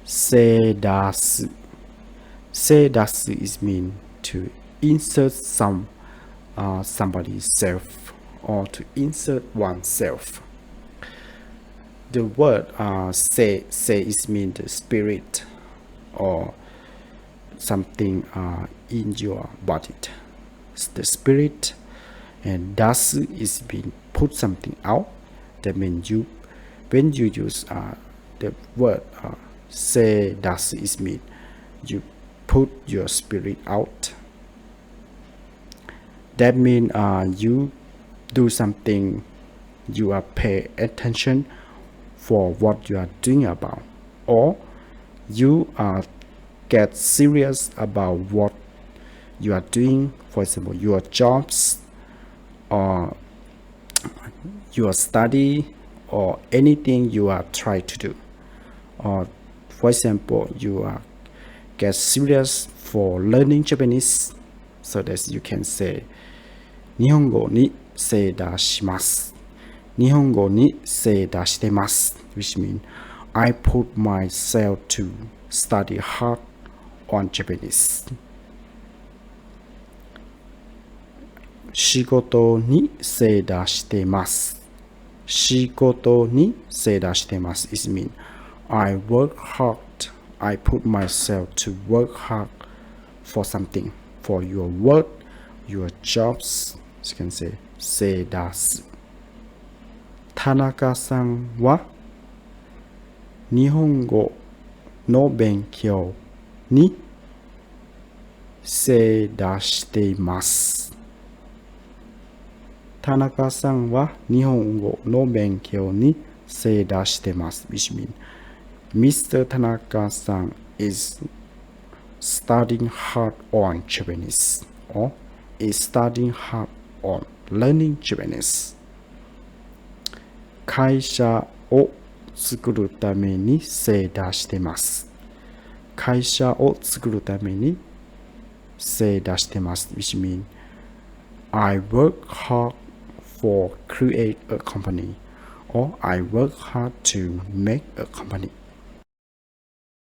Seidasu. Seidasu is mean to insert somebody's self or to insert oneself. The word say is mean the spirit or something in your body. It's the spirit, and dasu is being put something out. That means you when you use the word say dasu is mean you put your spirit out. That means you do something, you are pay attention for what you are doing about, or you get serious about what you are doing. For example, your jobs or your study or anything you are trying to do. Or for example, you are get serious for learning Japanese, so that you can say 日本語に精出します。日本語に精出してます which means I put myself to study hard on Japanese. 仕事に精出してます。仕事に精出してます is mean I work hard. I put myself to work hard for something, for your work, your jobs. So you can say 精出す。田中さんは日本語の勉強に精出しています。田中さんは日本語の勉強に精出してます。which means Mr. Tanaka-san is studying hard on Japanese or is studying hard on learning Japanese. 会社を作るために精出してます。会社を作るために精出してます。which means I work hard for create a company or I work hard to make a company.